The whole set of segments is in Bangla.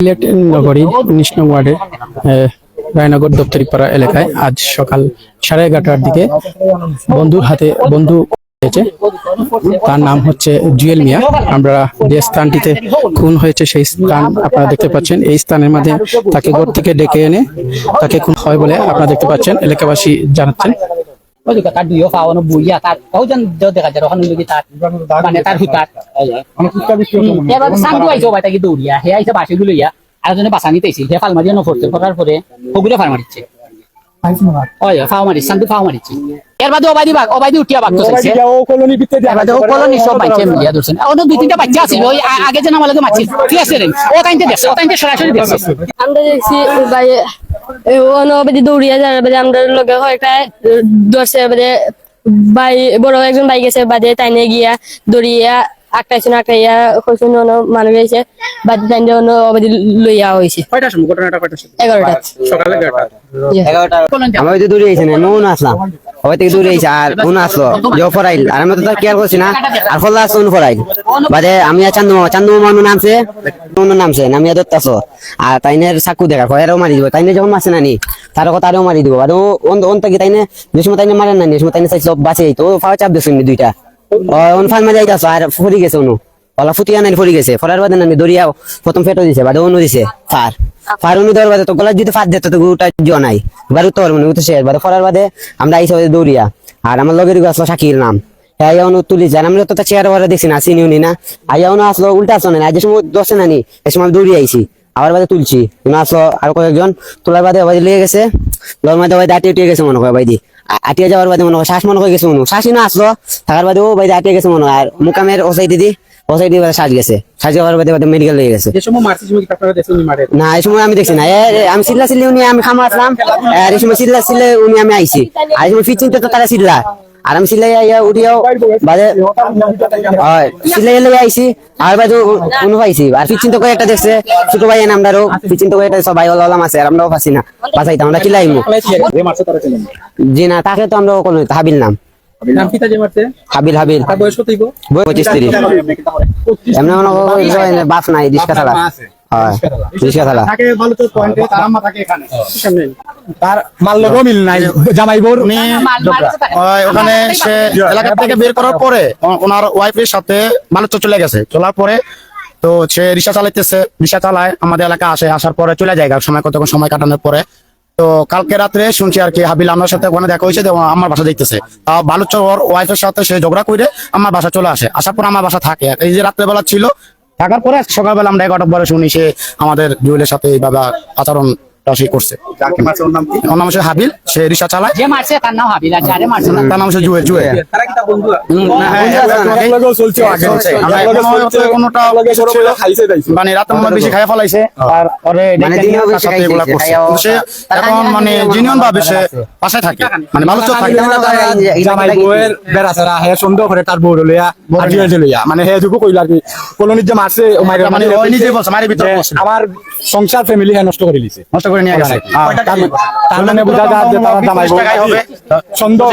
সিলেট নগরীর ১৯ নং ওয়ার্ডের রায়নগর দপ্তরিপাড়া এলাকায় আজ সকাল 11:30টার দিকে বন্ধুর হাতে বন্ধু হয়েছে। তার নাম হচ্ছে জুয়েল মিয়া। আমরা যে স্থানটিতে খুন হয়েছে সেই স্থান আপনারা দেখতে পাচ্ছেন। এই স্থানের মধ্যে তাকে ঘর থেকে ডেকে এনে তাকে খুন হয় বলে আপনারা দেখতে পাচ্ছেন, এলাকাবাসী জানাচ্ছেন। তার দুইও পাওয়ানো বইয়া তার কজন দেখা যায় ওখানে লোকে তার মানে তার হুতার এবার সাঙ্গু আইছো ভাই তাকে দৌড়িয়া হে আইছে বাসে গুলোইয়া আরেকজনে বাসা নিতেছিল হে ফাল মারিয়া নফরতে করার পরে হগুরে ফাল মারিছে ওই ফাও মারিছে সাঙ্গু ফাও মারিছে এর বাদে ওবাইদি উঠিয়া বাগতো চাইছে ও কলোনি ভিতরে এবারে ও কলোনি সব বাচ্চা মিলিয়া ধরছেন ওনো দুই তিনটা বাচ্চা আছিল ওই আগে যেন আমাদের মারছিল ঠিক আছে রে ও তাইতে দেখছে ও তাইতে সরাসরি দেখছে আমরা দেখছি ভাই ওনো বাদি দৌড়িয়া যায় বাদে আমরা লগে হয় একটা দর্শে বাদে ভাই বড় একজন ভাই গেছে বাদে তাইনে গিয়া দৌড়িয়া আটকাইয়া কইছেন ওনো মানুষ গেছে বাদে তাইনে ওনো বাদি লইয়া হইছে কয়টার সময় ঘটনাটা? 11টা সকালে 11টা। আমি ওই দূরে আইছি না নুন আসলাম ওই থেকে দূরে আইছি আর উন আসলো যে ফরাইল আর আমি তো তার কেয়ার করছি না আর খোলা আসলো উন ফরাইল বাদে আমি আর চান্দু মানু নামছে আমি দত্তাছো আর তাইনের চাকু দেখা খয়েরও মারি দিব তাইনে যখন মারছে নানি তার কথা আরও মারি দিব আর ওন থেকে তাইনে যে সময় তাইনে মারেন নানি সময় তাইনে চাইছিল বাঁচে তো ফাও চাপ দিয়েছেন দুইটা ওন ফাল মারি যাইতাছো আর ফুরি গেছে উনু ওলা ফুটিয়া নাই ফুরি গেছে ফরার বাদে নানি দরিয়াও প্রথম ফেটো দিছে বাদে অনু দিছে ফারুনি দেওয়ার বাদে তো গলা যদি ফাট দিত তো গোটা জোয়া নাই এবার উত্তর মানে উঠে শেষ বাদে ফরার বাদে আমরা আইসা দৌড়িয়া আর আমার লগের আসলো শাকির নাম হ্যাঁ অনু তুলি যান আমরা তো চেয়ার ওয়ারা দেখছি না চিনিউনি না আইয়া অনু আসলো উল্টা আসলো না যে সময় দশে নানি এই সময় দৌড়িয়ে আইছি আবার বাদে তুলছি আসলো আর কয়েকজন তোলার বাদে বাদে লেগে গেছে লোর মধ্যে বাদে আটিয়ে উঠিয়ে গেছে মনে হয় বাইদি আটিয়ে যাওয়ার বাদে মনে হয় শ্বাস মনে হয়ে গেছে অনু শ্বাসই না আসলো থাকার বাদে ও বাইদি আটিয়ে গেছে মনে হয় আর মুকামের ও সাইড দিদি শ্বাস গেছে শ্বাস যাওয়ার বাদে বাদে মেডিকেল লেগে গেছে না এই সময় আমি দেখছি না আমি চিল্লা চিল্লি উনি আমি খামা আসলাম আর এই সময় চিল্লা চিল্লে উনি আমি আইছি আর এই সময় ফিট চিনতে তো তারা চিল্লা আর আমি সিলাই উঠিয়াও বাদে সিলাই আইছি আর বাদে উনি পাইছি আর ফিট চিন্তা করে একটা দেখছে ছোট ভাই আমরাও ফিট চিন্তা করে একটা সবাই ওলাম আছে আর আমরাও পাচ্ছি না বাঁচাইতাম আমরা চিল্লাইমু জি না তাকে তো আমরা কোনো হাবিল নাম হাবিল বয়স 25-30 এমনি মনে হয় বাস নাই রিস্কা চালা তার মাল লগো মিল নাই জামাইবোর ওখানে সে এলাকা থেকে বের করার পরে ওনার ওয়াইফের সাথে মানুষ চলে গেছে চলার পরে তো সে রিক্সা চালায় আমাদের এলাকা আসার পরে চলে যায় কতক্ষণ সময় কাটানোর পরে তো কালকে রাত্রে শুনছি আর কি হাবিল আমার সাথে ওখানে দেখা হয়েছে আমার বাসা দেখতেছে বালুচর ওর ওয়াইফের সাথে সে ঝগড়া করে আমার বাসা চলে আসে আসার পর আমার বাসা থাকে এই যে রাত্রেবেলা ছিল থাকার পরে সকালবেলা আমরা 11টার পরে শুনি সে আমাদের জুয়েলের সাথে এইভাবে আচরণ করছে। ওর নাম হচ্ছে হাবিল, সে রিক্সা চালায়। যে মারছে তার নাম হাবিল আর যারে মারছে তার নাম হচ্ছে জুয়েল। তারা কি তা বন্ধু? মানে রাতে মনে বেশি খাইয়া ফলাইছে আর পরে এখন মানে জিনিয়ন ভাবে সে পাশে থাকে মানে ভালো চোখ থাকে জামাই বউয়ের বেড়াছাড়া হে সন্দেহ করে তার বউ লইয়া আর জুয়েল লইয়া মানে হে যুগো কইলা আর কি কলোনির যে মারছে ও মানে ওই নিজে বলছে মারি ভিতর আমার সংসার ফ্যামিলি হে নষ্ট করে লিছে নষ্ট করে নিয়ে গেছে। তার মানে বোঝা যায় যে তার জামাই বউ হবে সন্দেহ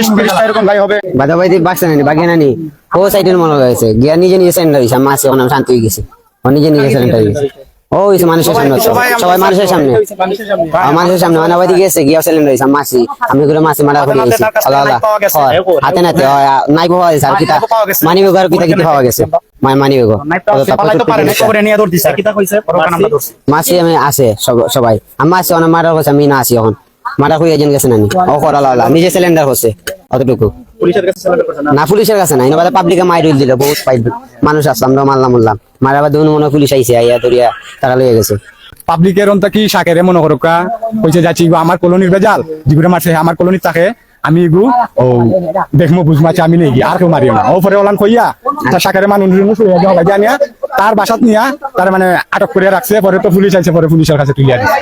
এরকম গাই হবে বাদাবাইদি বাসা নানি বাগে নানি ও সাইডের মনে হয়েছে গিয়া নিজে সেন্টার হয়েছে আমার আছে ওনার শান্তি হয়ে গেছে ও নিজে সেন্টার হয়েছে ও হয়েছে মানুষের সামনে সবাই মানুষের সামনে মানে বাদি গেছে গিয়া সিলিন্ডার হয়েছে মাসি আমি করে মাসি মারা করে গেছি হাতে নাতে নাই পাওয়া গেছে আর কিতা মানি বেগ আর কিতা পাওয়া গেছে মানি বেগ মাসি আমি আছে সবাই আমি আসি অনেক মারা হয়েছে আমি না আসি এখন মারা হয়ে যেন গেছে নানি ও করালা নিজে সিলিন্ডার হচ্ছে অতটুকু না পুলিশের কাছে নাই না পাবলিকে মাইর দিল বহুত মানুষ আসলাম মারলাম মারা বাদে মনে পুলিশ আইসে আইয়া ধরিয়া তারা লইয়া গেছে পাবলিকের অন্ত কি শাকেরে মনে করো কইছে যাচ্ছি আমার কলোনির বেজাল যেগুলো মারছে আমার কলোনির তাকে আমি এগু ও দেখবো বুঝমাছি আমি নেই আর কেউ মারিও না ও পরে ওলান কইয়া তার শাকের মানুষ জানিয়া তার বাসাত নিয়া তার মানে আটক করে রাখছে পরে তো পুলিশ আইছে পরে পুলিশের কাছে তুলিয়া দিচ্ছে।